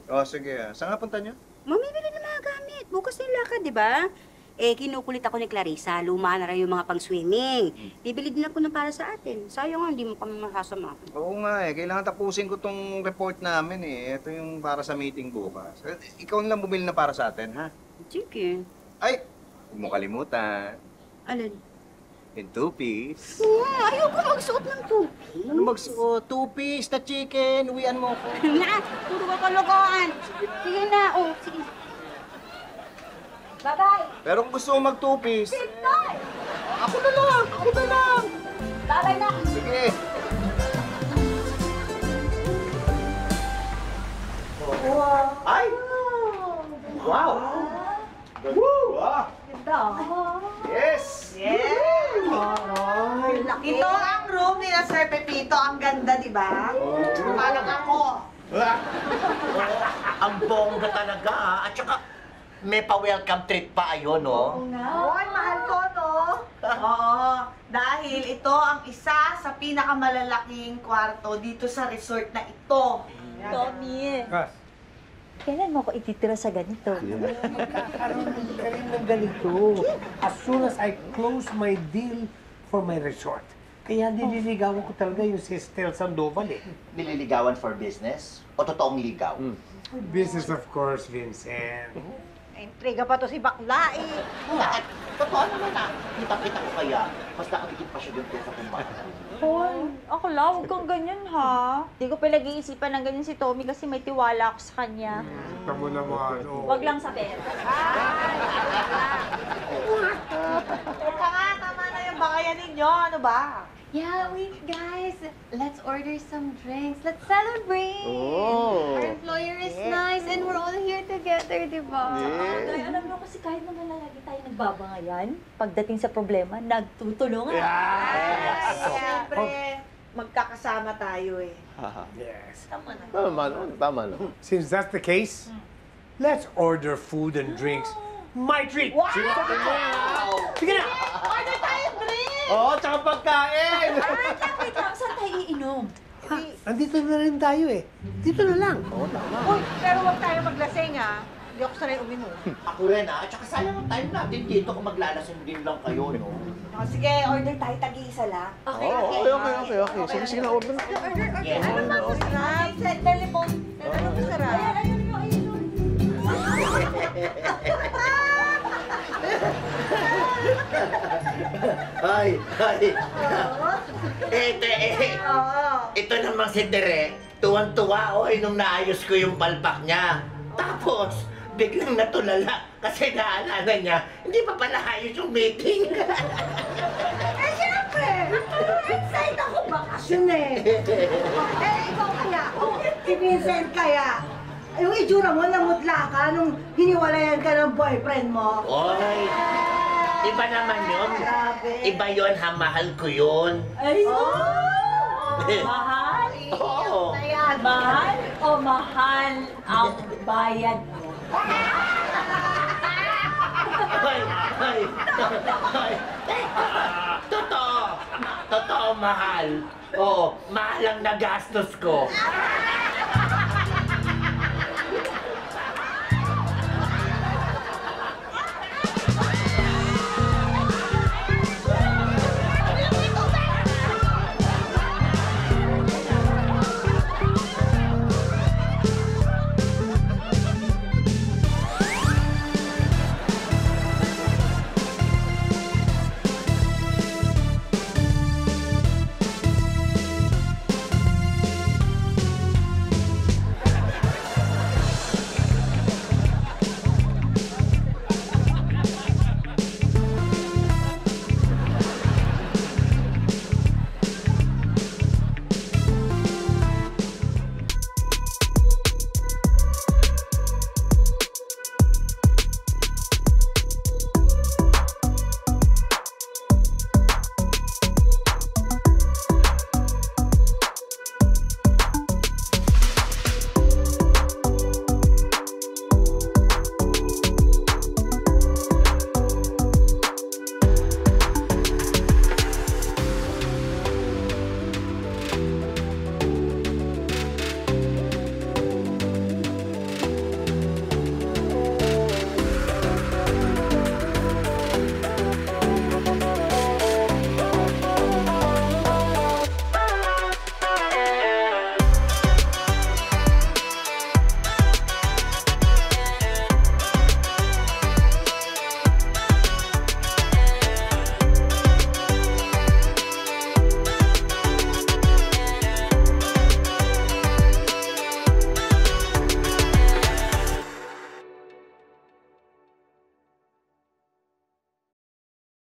Oh, sige. Saan nga punta niyo? Mamimili ng mga gamit. Bukas na yung lakad, di ba? Eh, kinukulit ako ni Clarissa. Luma na rin yung mga pang-swimming. Bibili din ako ng para sa atin. Sayang nga, hindi mo kami masasama. Oo nga eh. Kailangan tapusin ko tong report namin eh. Ito yung para sa meeting bukas. Ikaw na lang bumili na para sa atin, ha? Sige. Ay! Huwag mo kalimutan. Alin? Yung two-piece. Ayoko magsuot ng tupi. Ano magsuot? Two-piece na chicken. Uwian mo ko. Na, puro ka kalokohan. Sige na, oh, sige. Bye-bye. Pero kung gusto mo mag-two-piece... Victor! Ako na lang! Ako na lang! Bye-bye na. Sige. Ay! Wow! Woo! Wow! Ganda. Yes! Yes! Ito ang room ni na Sir Pepito. Ang ganda, di ba? Parang ako. Ang bongga talaga, ah. At saka, may pa-welcome treat pa ayun, no? Hoy, mahal to, no? Oo. Dahil ito ang isa sa pinakamalalaking kwarto dito sa resort na ito. Tommy, kailan mo ko ititira sa ganito? Magkakaroon ng galing ng ganito. As soon as I close my deal for my resort. Kaya nililigawan ko talaga yung si Estel Sandoval eh. Nililigawan for business? O totoong ligaw? Business of course, Vincent. Intriga pa to si Bakla eh. Bakit? Totoo naman ah. Kita-kita ko kaya. Mas nakadikit pa siya dito sa kumbata. Hoy, ako lang, huwag kang ganyan ha. Hindi ko pinag-iisipan ng ganyan si Tommy kasi may tiwala ako sa kanya. Tamo naman, oh. Huwag lang sa pera. Teka nga, tama na yung bakayan ninyo. Ano ba? Yeah, wait, guys. Let's order some drinks. Let's celebrate. Oh. Our employer is nice and we're all here together, di ba? Ay, alam mo kasi kahit naman lagi tayo nagbabangayan, pagdating sa problema, nagtutulungan. Siyempre, magkakasama tayo eh. Yes. Tama na. Tama na. Since that's the case, let's order food and drinks. My treat! Wow! Sige na! Order tayo drink! Oo, tsaka pagkain! Wait lang, saan tayo iinom? Andito na rin tayo eh. Dito na lang. Uy, pero huwag tayo maglasing ah. Hindi ako sanay uminom. Ako rin ah. At saka sayang ang time natin dito kung maglalasing din lang kayo, no? O, sige, order tayo tag-iisa lang. Okay, Okay. Sige na, order na. Yes. Ano ba masarap? Sa telephone. Ano masarap? Ayun yun, ayun yun. Ay. Ito namang si Tere, tuwang-tuwa nung naayos ko yung palpak niya. Tapos, biglang natulala kasi naalala niya, hindi pa pala ayos yung meeting. Eh, siyempre! Excited ako bakasyon eh. Ikaw kaya, si Vincent kaya, yung itsura mo, namutla ka nung hiniwalayan ka ng boyfriend mo. Oy, iba naman yun. Grabe. Iba yun ha, mahal ko yun. Ay, mahal? Oo. Ayan. Mahal o mahal ang bayad mo? Ay. Totoo. Totoo, mahal. Oo, mahal ang nagastos ko.